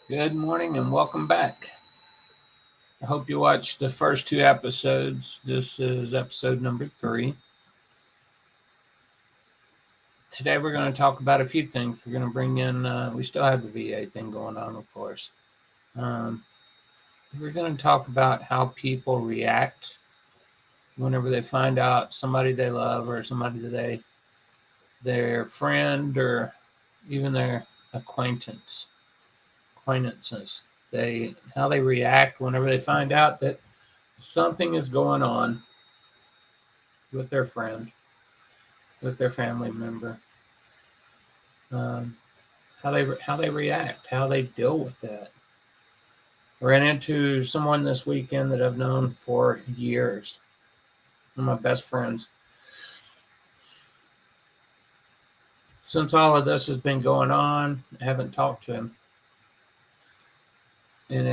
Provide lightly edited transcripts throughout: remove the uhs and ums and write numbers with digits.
Good morning and welcome back. I hope you watched the first two episodes. This is episode number 3. Today we're going to talk about a few things. We're going to bring in, we still have the VA thing going on, of course. Um, we're going to talk about how people react whenever they find out somebody they love or somebody their friend or even their acquaintances. How they react whenever they find out that something is going on with their friend, with their family member, um, how they react, how they deal with that. I ran into someone this weekend that I've known for years, one of my best friends. Since all of this has been going on, I haven't talked to him, and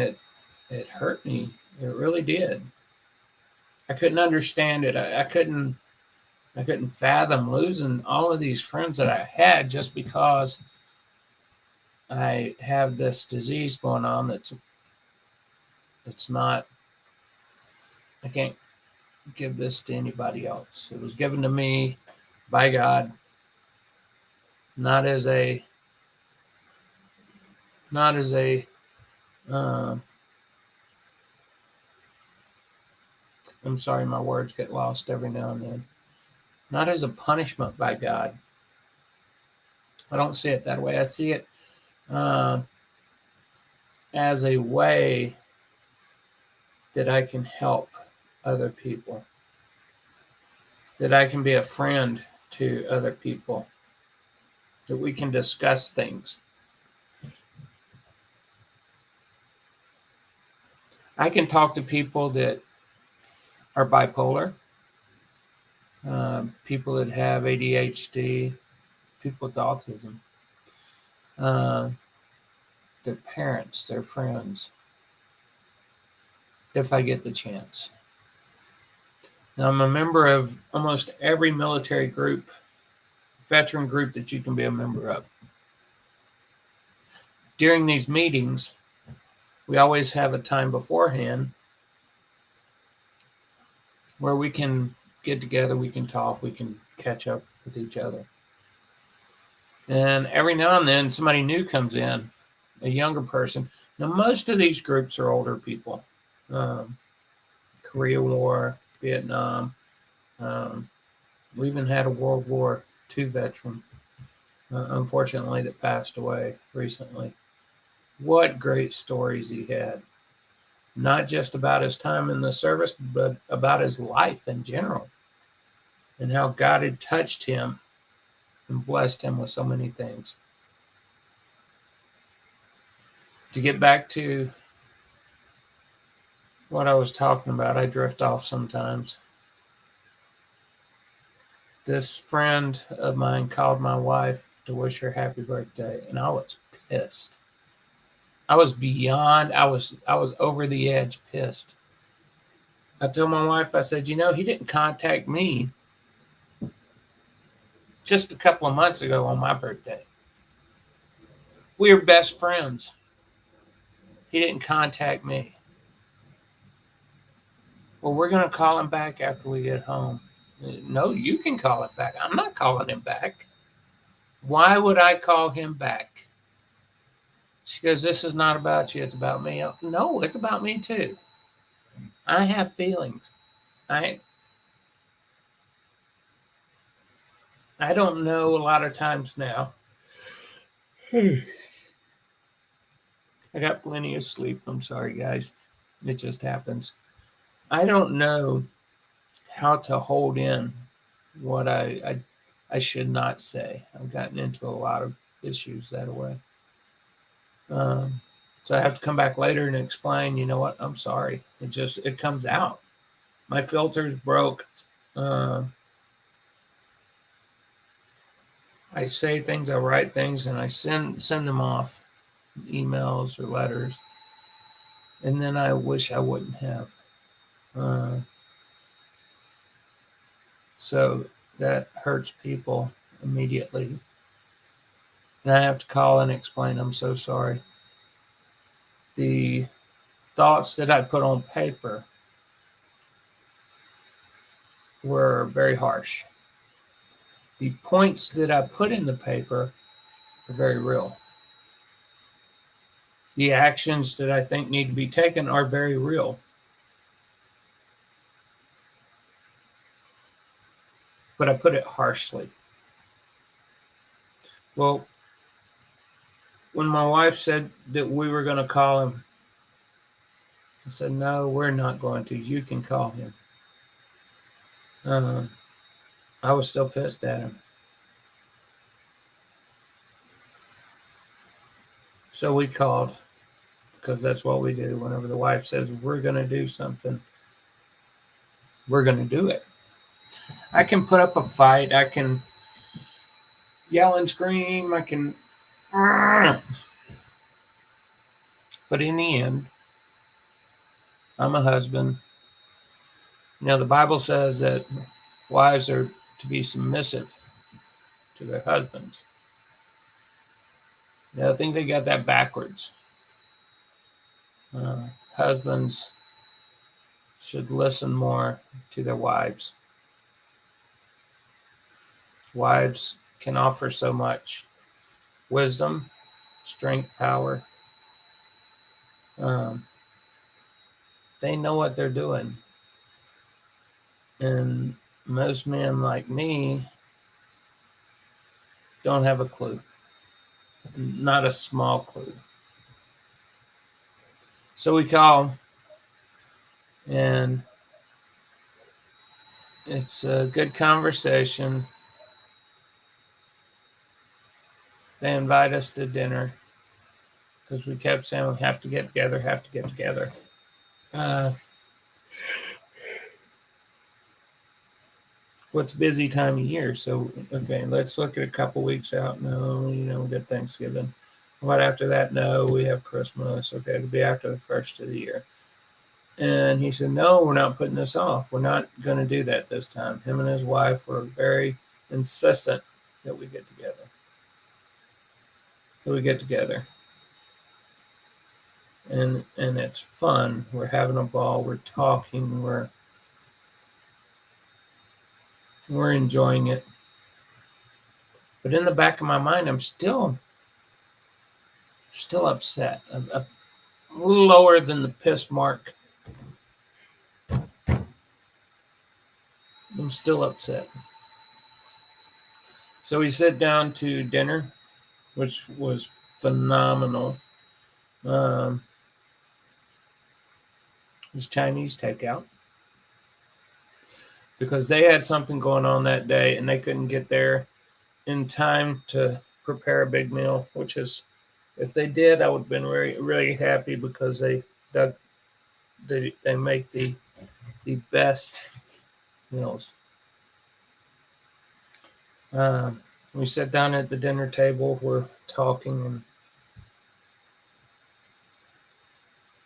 it hurt me. It really did. I couldn't understand it. I couldn't fathom losing all of these friends that I had just because I have this disease going on it's not. I can't give this to anybody else. It was given to me by God, not as a not as a. Uh, I'm sorry, my words get lost every now and then. Not as a punishment by God. I don't see it that way. I see it uh, as a way that I can help other people, that I can be a friend to other people, that we can discuss things. I can talk to people that are bipolar, people that have ADHD, people with autism, uh, their parents, their friends, if I get the chance. Now, I'm a member of almost every military group, veteran group that you can be a member of. During these meetings, we always have a time beforehand where we can get together, we can talk, we can catch up with each other. And every now and then, somebody new comes in, a younger person. Now, most of these groups are older people. Um, Korea War, Vietnam. Um, we even had a World War II veteran, unfortunately, that passed away recently. What great stories he had. Not just about his time in the service, but about his life in general and how God had touched him and blessed him with so many things. To get back to what I was talking about, I drift off sometimes. This friend of mine called my wife to wish her happy birthday, and I was pissed. I was over the edge pissed. I told my wife, I said, he didn't contact me just a couple of months ago on my birthday. We were best friends. He didn't contact me. Well, we're going to call him back after we get home. No, you can call him back. I'm not calling him back. Why would I call him back? She goes, this is not about you. It's about me. No, it's about me too. I have feelings. I I don't know a lot of times now. I got plenty of sleep. I'm sorry, guys. It just happens. I don't know how to hold in what I should not say. I've gotten into a lot of issues that way. Um, so I have to come back later and explain. You know what? I'm sorry. It comes out. My filter's broke. Uh, I say things, I write things, and I send them off, emails or letters, and then I wish I wouldn't have. Uh, so that hurts people immediately, and I have to call and explain. I'm so sorry. The thoughts that I put on paper were very harsh. The points that I put in the paper are very real. The actions that I think need to be taken are very real. But I put it harshly. Well, when my wife said that we were going to call him, I said, no, we're not going to. You can call him. Um, I was still pissed at him. So we called, because that's what we do. Whenever the wife says we're going to do something, we're going to do it. I can put up a fight. I can yell and scream. I can. But in the end, I'm a husband. The Bible says that wives are to be submissive to their husbands. I think they got that backwards. Husbands should listen more to their wives. Wives can offer so much wisdom, strength, power. Um, they know what they're doing. And most men like me don't have a clue. Not a small clue. So we call, and it's a good conversation. They invite us to dinner because we kept saying we have to get together, have to get together. What's busy time of year? So, okay, let's look at a couple weeks out. No, we got Thanksgiving. What after that? No, we have Christmas. Okay, it'll be after the first of the year. And he said, no, we're not putting this off. We're not going to do that this time. Him and his wife were very insistent that we get together. So we get together. And it's fun. We're having a ball. We're talking. We're enjoying it. But in the back of my mind, I'm still upset. I'm a little lower than the piss mark. I'm still upset. So we sit down to dinner, which was phenomenal. It was Chinese takeout because they had something going on that day and they couldn't get there in time to prepare a big meal, which is, if they did, I would have been really, really happy because they make the best meals. We sit down at the dinner table, we're talking,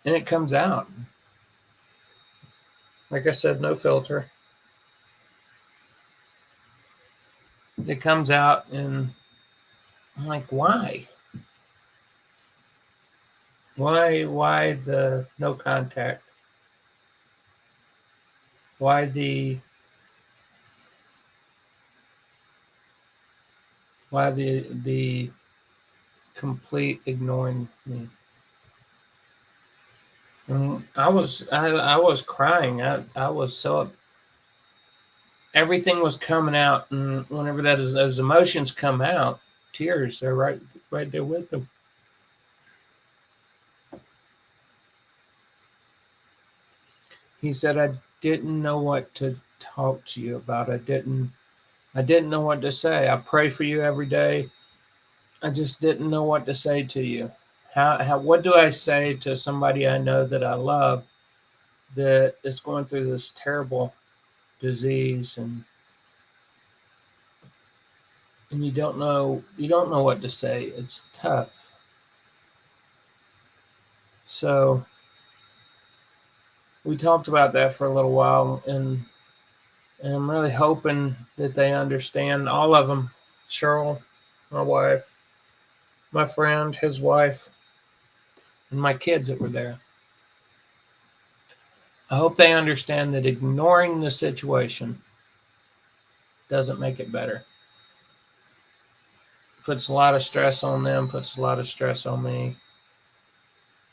and it comes out. Like I said, no filter. It comes out, and I'm like, why? Why the no contact? Why the complete ignoring me? And I was crying. I was so, everything was coming out, and whenever those emotions come out, tears are right there with them. He said, I didn't know what to talk to you about. I didn't know what to say. I pray for you every day. I just didn't know what to say to you. What do I say to somebody I know that I love that is going through this terrible disease, and you don't know what to say. It's tough. So we talked about that for a little while, and I'm really hoping that they understand, all of them. Cheryl, my wife, my friend, his wife, and my kids that were there. I hope they understand that ignoring the situation doesn't make it better. Puts a lot of stress on them, puts a lot of stress on me.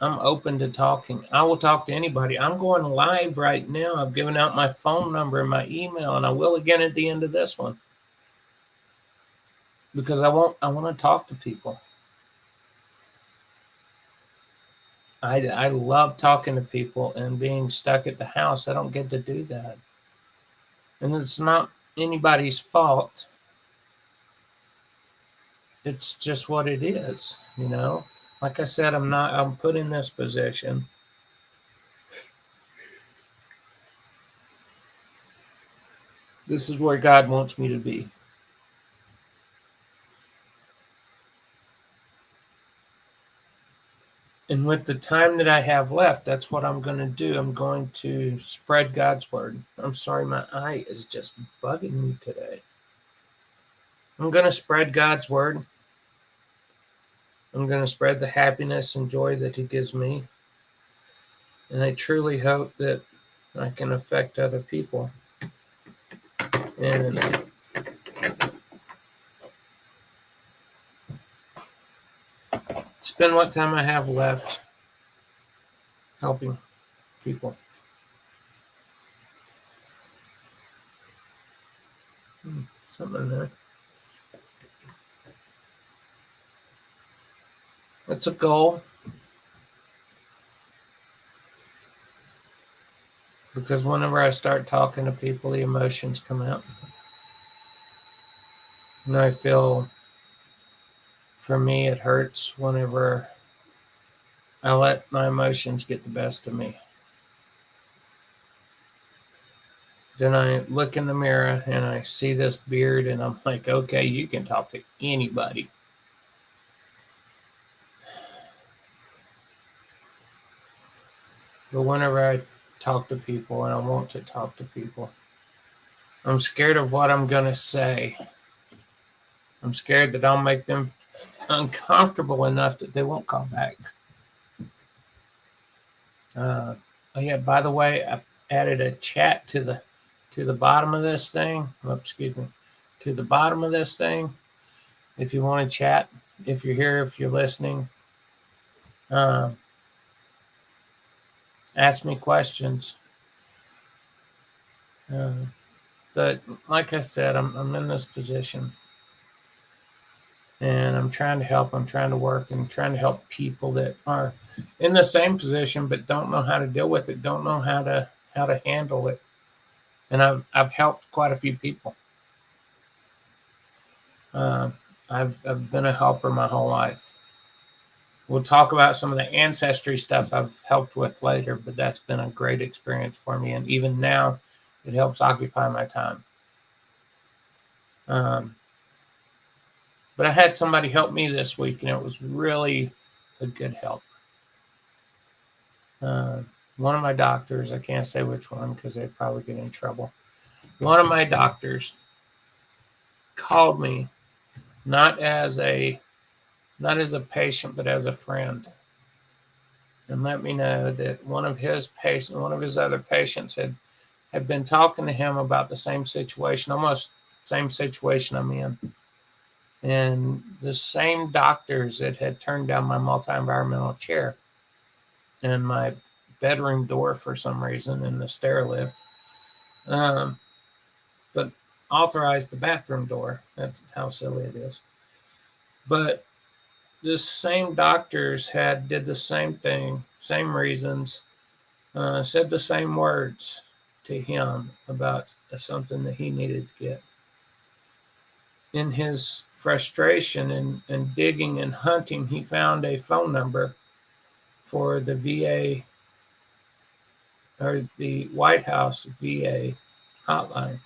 I'm open to talking. I will talk to anybody. I'm going live right now. I've given out my phone number and my email, and I will again at the end of this one because I want to talk to people. I love talking to people, and being stuck at the house, I don't get to do that. And it's not anybody's fault. It's just what it is, you know. Like I said, I'm put in this position. This is where God wants me to be. And with the time that I have left, that's what I'm going to do. I'm going to spread God's word. I'm sorry, my eye is just bugging me today. I'm going to spread God's word. I'm going to spread the happiness and joy that He gives me. And I truly hope that I can affect other people. And spend what time I have left helping people. Something in there. It's a goal. Because whenever I start talking to people, the emotions come out. And I feel, for me, it hurts whenever I let my emotions get the best of me. Then I look in the mirror and I see this beard and I'm like, okay, you can talk to anybody. But whenever I talk to people and I want to talk to people, I'm scared of what I'm going to say. I'm scared that I'll make them uncomfortable enough that they won't call back. Oh yeah, by the way, I added a chat to the bottom of this thing. Oh, excuse me, to the bottom of this thing. If you want to chat, if you're here, if you're listening, uh, ask me questions. Uh, but like I said, I'm in this position, and I'm trying to help. I'm trying to work, and trying to help people that are in the same position but don't know how to deal with it, don't know how to handle it. And I've helped quite a few people. Uh, I've been a helper my whole life. We'll talk about some of the ancestry stuff I've helped with later, but that's been a great experience for me. And even now, it helps occupy my time. Um, but I had somebody help me this week, and it was really a good help. Uh, one of my doctors, I can't say which one because they'd probably get in trouble. One of my doctors called me not as a patient, but as a friend, and let me know that one of his other patients had been talking to him about the same situation, almost same situation I'm in. And the same doctors that had turned down my multi-environmental chair and my bedroom door for some reason in the stair lift, but authorized the bathroom door. That's how silly it is. But the same doctors did the same thing, same reasons, said the same words to him about something that he needed to get. In his frustration and digging and hunting, he found a phone number for the VA or the White House VA hotline.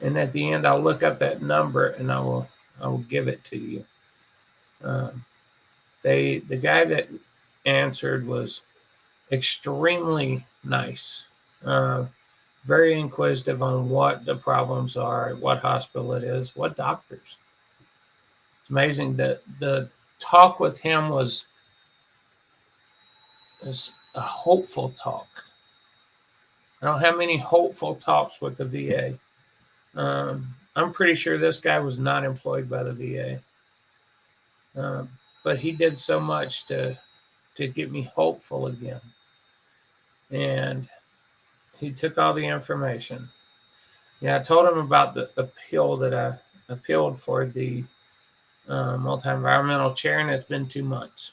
And at the end, I'll look up that number and I will give it to you. The guy that answered was extremely nice, very inquisitive on what the problems are, what hospital it is, what doctors. It's amazing that the talk with him was is a hopeful talk. I don't have many hopeful talks with the VA. I'm pretty sure this guy was not employed by the VA, but he did so much to get me hopeful again. And he took all the information. Yeah, I told him about the appeal that I appealed for the multi-environmental chair, and it's been 2 months.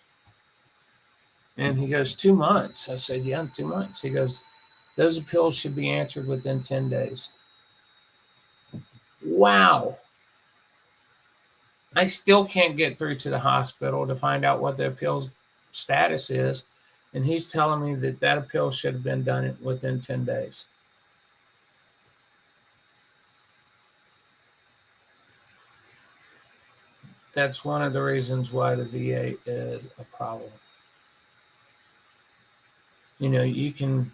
And he goes, 2 months? I said, yeah, 2 months. He goes, those appeals should be answered within 10 days. Wow. I still can't get through to the hospital to find out what the appeals status is. And he's telling me that that appeal should have been done within 10 days. That's one of the reasons why the VA is a problem. You know, you can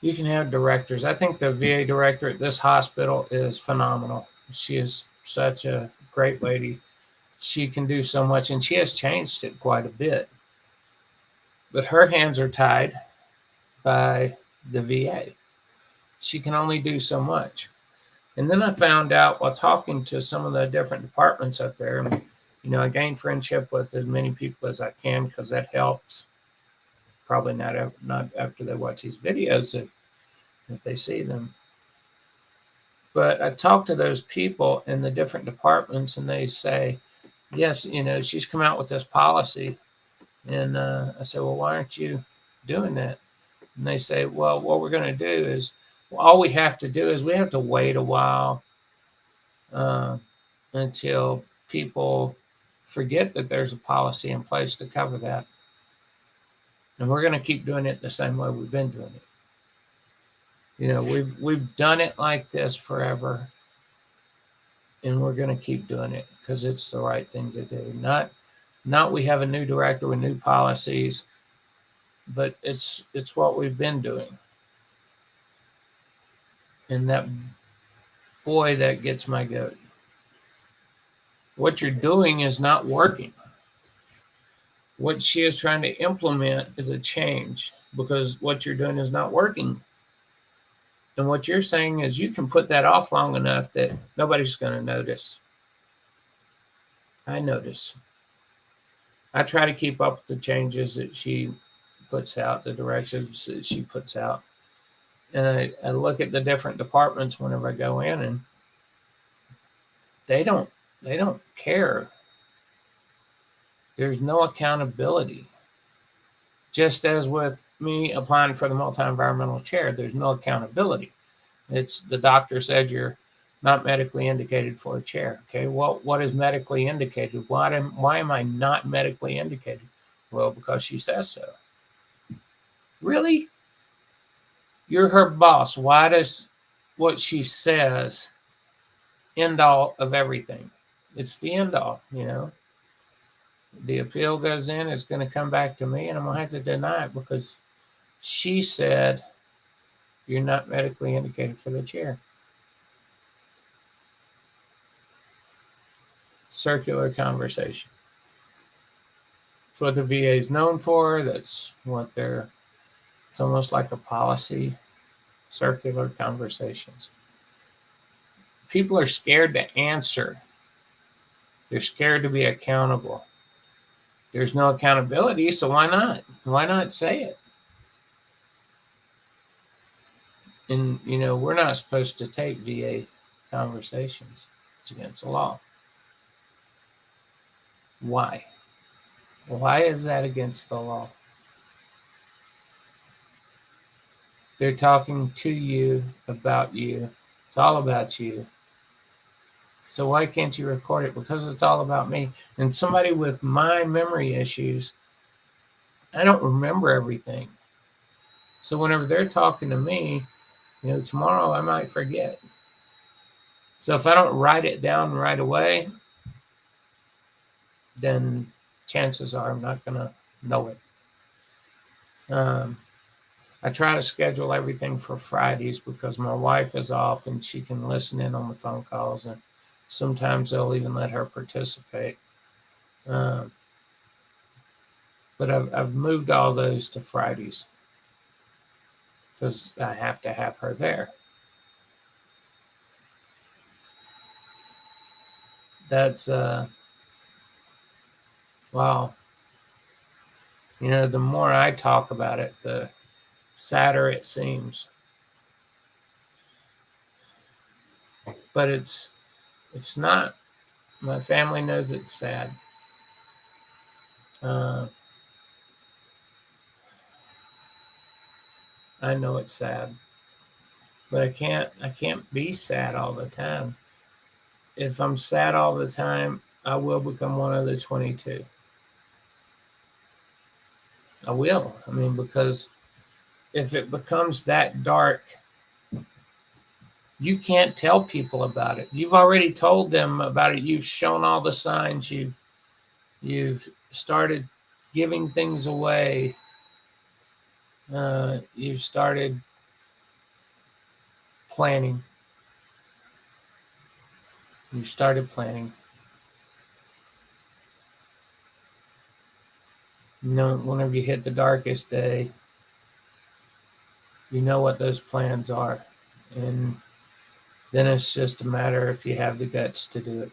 have directors. I think the VA director at this hospital is phenomenal. She is such a great lady. She can do so much, and she has changed it quite a bit. But her hands are tied by the VA. She can only do so much. And then I found out while talking to some of the different departments up there, and, I gained friendship with as many people as I can because that helps. Probably not after they watch these videos if they see them. But I talk to those people in the different departments, and they say, yes, she's come out with this policy. And I say, well, why aren't you doing that? And they say, well, what we're going to do is, all we have to do is we have to wait a while uh, until people forget that there's a policy in place to cover that. And we're going to keep doing it the same way we've been doing it. We've done it like this forever, and we're going to keep doing it because it's the right thing to do. Not we have a new director with new policies, but it's what we've been doing. And that, boy, that gets my goat. What you're doing is not working. What she is trying to implement is a change because what you're doing is not working. And what you're saying is you can put that off long enough that nobody's going to notice. I notice. I try to keep up with the changes that she puts out, the directives that she puts out. And I look at the different departments whenever I go in, and they don't care. There's no accountability. Just as with me applying for the multi-environmental chair, there's no accountability. It's the doctor said you're not medically indicated for a chair. Okay, well, what is medically indicated? Why am I not medically indicated? Well, because she says so. Really? You're her boss. Why does what she says end all of everything? It's the end all, The appeal goes in, it's going to come back to me, and I'm going to have to deny it because she said you're not medically indicated for the chair. Circular conversation. It's what the VA is known for. That's what it's almost like a policy. Circular conversations. People are scared to answer. They're scared to be accountable. There's no accountability, so why not? Why not say it? And, we're not supposed to take VA conversations. It's against the law. Why? Why is that against the law? They're talking to you, about you. It's all about you. So why can't you record it? Because it's all about me. And somebody with my memory issues, I don't remember everything. So whenever they're talking to me, tomorrow I might forget. So if I don't write it down right away, then chances are I'm not going to know it. I try to schedule everything for Fridays because my wife is off and she can listen in on the phone calls, and sometimes they'll even let her participate. But But I've moved all those to Fridays because I have to have her there. That's wow. The more I talk about it, the sadder it seems. But it's not. My family knows it's sad. Uh, I know it's sad, but I can't be sad all the time. If I'm sad all the time, I will become one of the 22. I will. I mean, because if it becomes that dark, you can't tell people about it. You've already told them about it. You've shown all the signs. You've started giving things away. You've started planning. You've started planning. Whenever you hit the darkest day, you know what those plans are, and then it's just a matter if you have the guts to do it.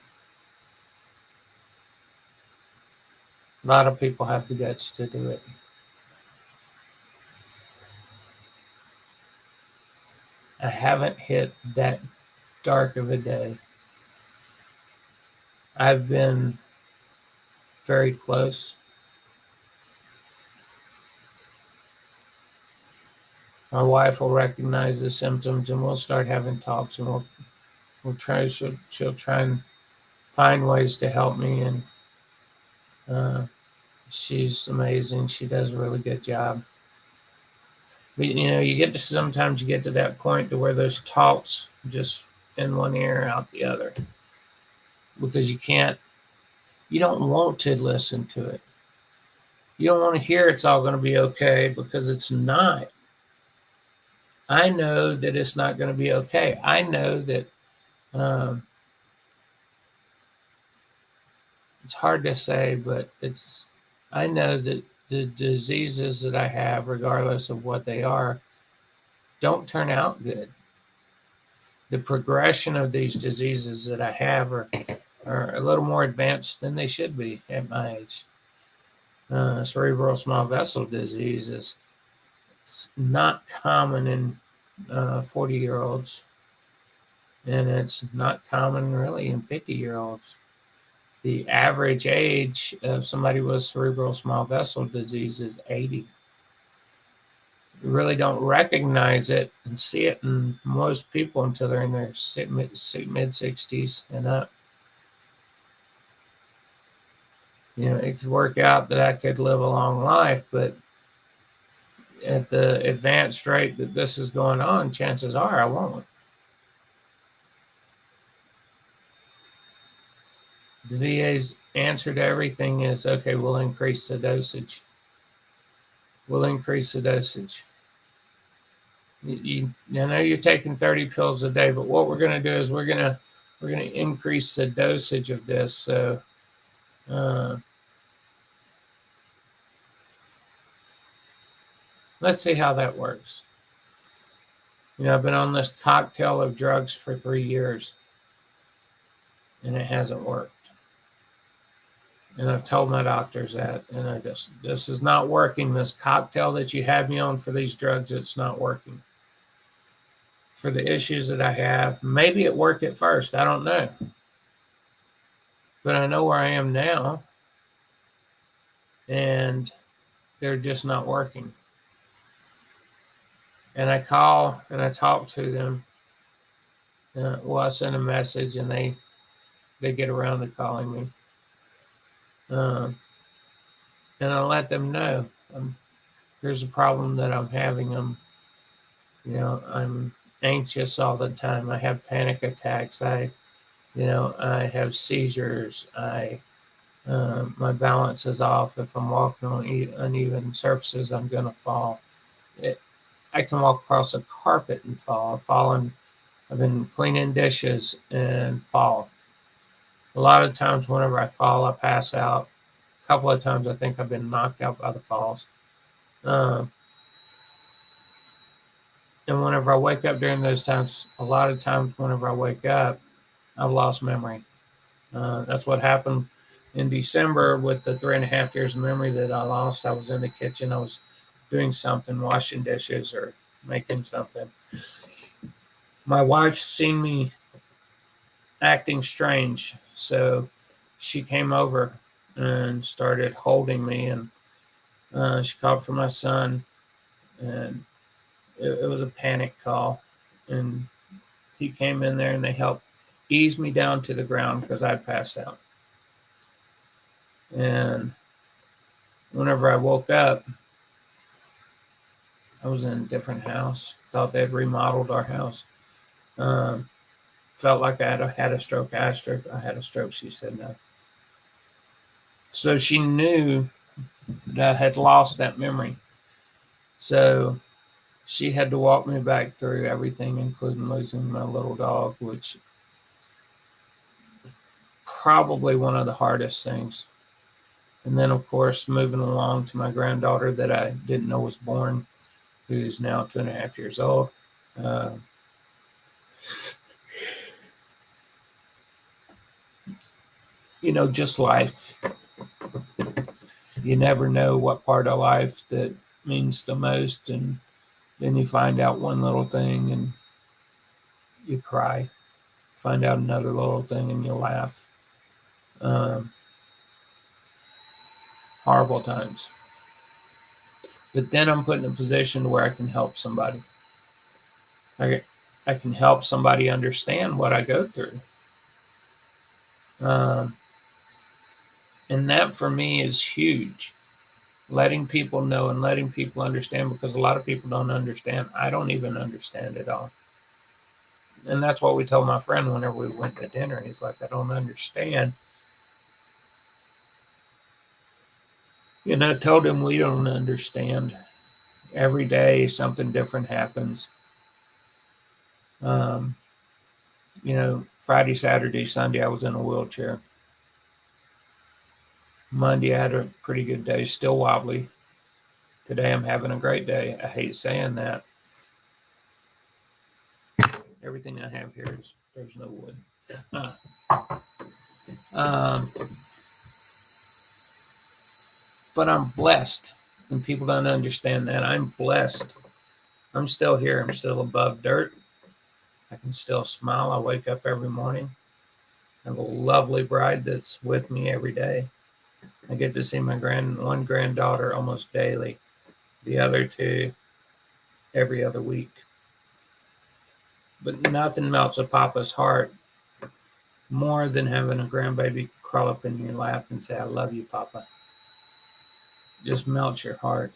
A lot of people have the guts to do it. I haven't hit that dark of a day. I've been very close. My wife will recognize the symptoms, and we'll start having talks, and we'll try. She'll try and find ways to help me, and uh, she's amazing. She does a really good job. But you get to sometimes you get to that point to where those talks just in one ear out the other because you don't want to listen to it. You don't want to hear it's all going to be okay because it's not. I know that it's not going to be okay. I know that um, it's hard to say, but I know that the diseases that I have, regardless of what they are, don't turn out good. The progression of these diseases that I have are a little more advanced than they should be at my age. Cerebral small vessel disease is it's not common in 40-year-olds, and it's not common really in 50-year-olds. The average age of somebody with cerebral small vessel disease is 80. You really don't recognize it and see it in most people until they're in their mid 60s and up. It could work out that I could live a long life, but at the advanced rate that this is going on, chances are I won't. The VA's answer to everything is okay, we'll increase the dosage. We'll increase the dosage. I know you're taking 30 pills a day, but what we're going to do is we're gonna increase the dosage of this. So let's see how that works. I've been on this cocktail of drugs for 3 years, and it hasn't worked. And I've told my doctors that, and this is not working. This cocktail that you have me on for these drugs, it's not working. For the issues that I have, maybe it worked at first. I don't know. But I know where I am now, and they're just not working. And I call and I talk to them. I send a message, and they get around to calling me. And I let them know here's a problem that I'm having. I'm anxious all the time. I have panic attacks. I have seizures. My balance is off. If I'm walking on uneven surfaces, I'm gonna fall. I can walk across a carpet and fall. I've been cleaning dishes and fall. A lot of times, whenever I fall, I pass out couple of times I think I've been knocked out by the falls. Uh, and whenever I wake up during those times, a lot of times whenever I wake up, I've lost memory. That's what happened in December with the 3.5 years of memory that I lost. I was in the kitchen. I was doing something, washing dishes or making something. My wife's seen me acting strange, so she came over and started holding me, and she called for my son, and it was a panic call, and he came in there and they helped ease me down to the ground because I'd passed out. And whenever I woke up, I was in a different house. Thought they'd remodeled our house. Um, Felt like I had a stroke. I asked her if I had a stroke. She said no. So she knew that I had lost that memory. So she had to walk me back through everything, including losing my little dog, which probably one of the hardest things. And then, of course, moving along to my granddaughter that I didn't know was born, who's now 2.5 years old. Uh, just life. You never know what part of life that means the most, and then you find out one little thing and you cry. Find out another little thing and you laugh. Um, Horrible times. But then I'm put in a position where I can help somebody. I, I can help somebody understand what I go through. Um, and that for me is huge. Letting people know and letting people understand, because a lot of people don't understand. I don't even understand it all. And that's what we told my friend whenever we went to dinner. He's like, I don't understand. And I told him we don't understand. Every day something different happens. Um, Friday, Saturday, Sunday, I was in a wheelchair. Monday, I had a pretty good day, still wobbly. Today, I'm having a great day. I hate saying that. Everything I have here is, there's no wood. Um, but I'm blessed, and people don't understand that. I'm blessed. I'm still here. I'm still above dirt. I can still smile. I wake up every morning. I have a lovely bride that's with me every day. I get to see my one granddaughter almost daily, the other two every other week. But nothing melts a papa's heart more than having a grandbaby crawl up in your lap and say, I love you, Papa. It just melts your heart.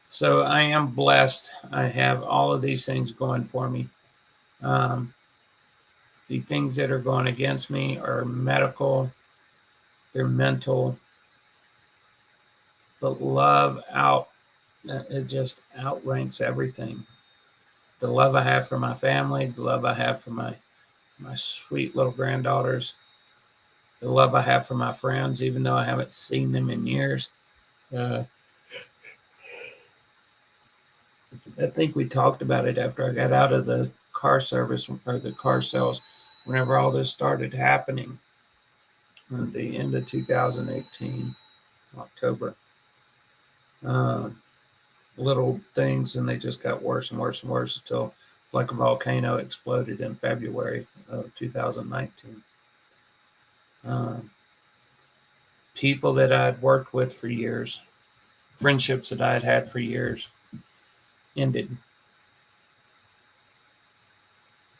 So I am blessed. I have all of these things going for me. Um, the things that are going against me are medical, they're mental, but love it just outranks everything. The love I have for my family, the love I have for my sweet little granddaughters, the love I have for my friends, even though I haven't seen them in years. Uh, I think we talked about it after I got out of the car service or the car sales, whenever all this started happening at the end of 2018, October. Um, Little things, and they just got worse and worse and worse until it's like a volcano exploded in February of 2019. Um, People that I'd worked with for years, friendships that I had had for years, ended.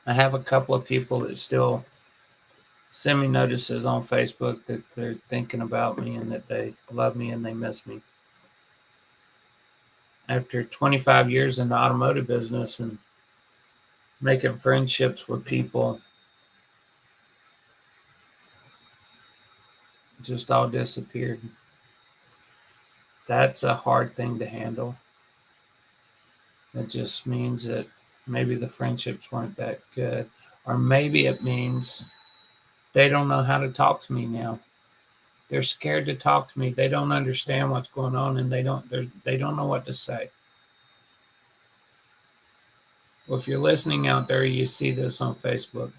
I have a couple of people that still send me notices on Facebook that they're thinking about me and that they love me and they miss me. After 25 years in the automotive business and making friendships with people, just all disappeared. That's a hard thing to handle. That just means that maybe the friendships weren't that good. Or maybe it means they don't know how to talk to me now. They're scared to talk to me. They don't understand what's going on, and they don't know what to say. Well, if you're listening out there, you see this on Facebook,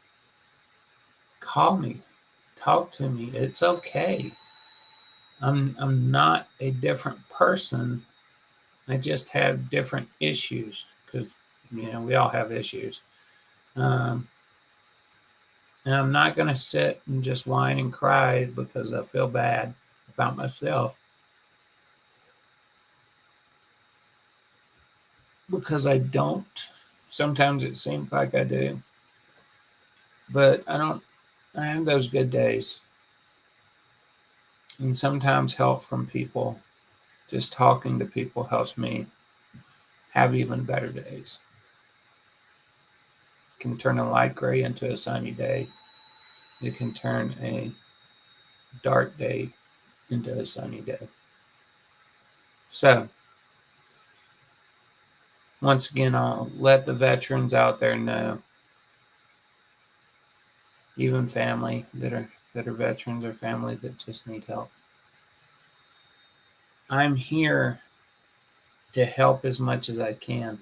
call me, talk to me. It's okay. I'm not a different person. I just have different issues because we all have issues. Um, and I'm not going to sit and just whine and cry because I feel bad about myself, because I don't. Sometimes it seems like I do, but I don't. I have those good days, and sometimes help from people. Just talking to people helps me have even better days. It can turn a light gray into a sunny day. It can turn a dark day into a sunny day. So, once again, I'll let the veterans out there know, even family that are veterans or family that just need help. I'm here to help as much as I can.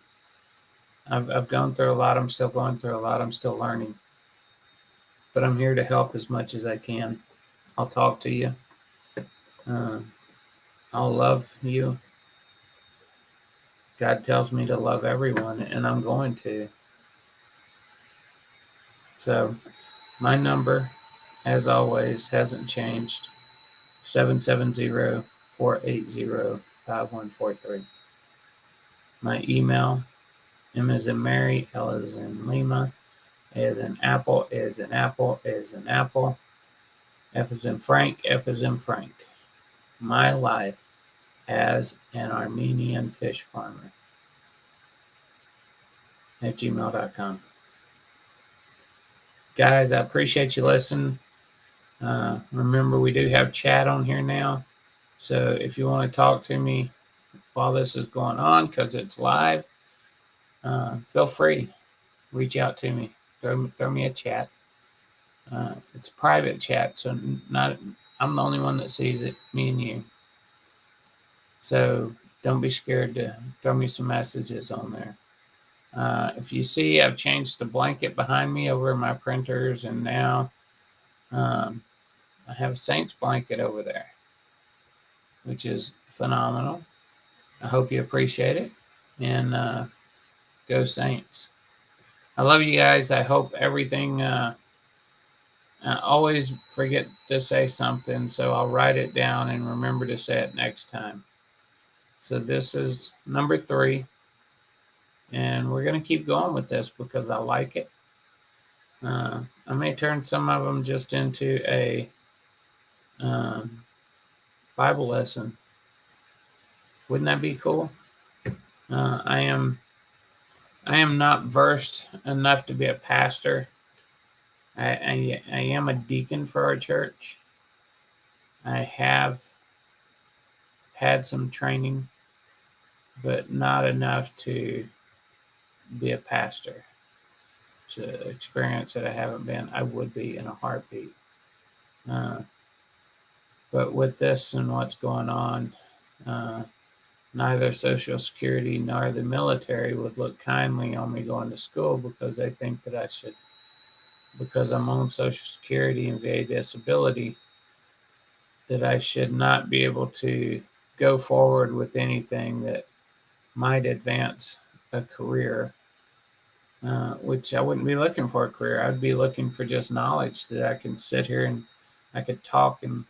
I've gone through a lot. I'm still going through a lot. I'm still learning. But I'm here to help as much as I can. I'll talk to you. Uh, I'll love you. God tells me to love everyone, and I'm going to. So, my number, as always, hasn't changed. 770-480-5143. My email, M as in Mary, L as in Lima, A as in Apple, A as in Apple, A as in Apple, F as in Frank, F as in Frank. My life as an Armenian fish farmer at gmail.com. Guys, I appreciate you listening. Remember, we do have chat on here now. So if you want to talk to me while this is going on, because it's live, feel free. Reach out to me. Throw me a chat. It's a private chat, so not I'm the only one that sees it, me and you. So don't be scared to throw me some messages on there. If you see, I've changed the blanket behind me over my printers, and now um, I have a Saints blanket over there, which is phenomenal. I hope you appreciate it, and go Saints. I love you guys. I hope everything. I always forget to say something, so I'll write it down and remember to say it next time. So this is number 3, and we're going to keep going with this because I like it. I may turn some of them just into a Bible lesson. Wouldn't that be cool? I am not versed enough to be a pastor. I am a deacon for our church. I have had some training, but not enough to be a pastor. To experience that I haven't been, I would be in a heartbeat. But with this and what's going on, neither Social Security nor the military would look kindly on me going to school because they think that I should, because I'm on Social Security and VA disability, that I should not be able to go forward with anything that might advance a career, which I wouldn't be looking for a career. I'd be looking for just knowledge that I can sit here and I could talk and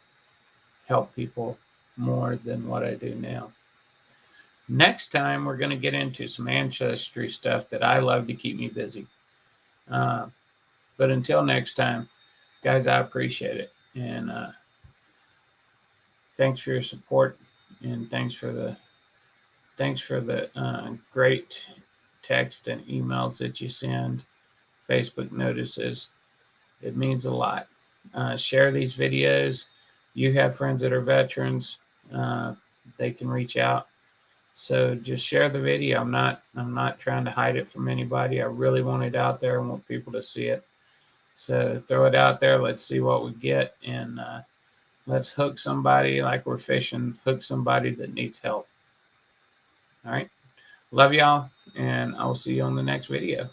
help people more than what I do now. Next time, we're going to get into some ancestry stuff that I love to keep me busy. But until next time, guys, I appreciate it. And thanks for your support, and thanks for the great text and emails that you send, Facebook notices. It means a lot. Share these videos. You have friends that are veterans. They can reach out. So just share the video. I'm not trying to hide it from anybody. I really want it out there. I want people to see it. So throw it out there. Let's see what we get. And Let's hook somebody like we're fishing, hook somebody that needs help. All right. Love y'all, and I will see you on the next video.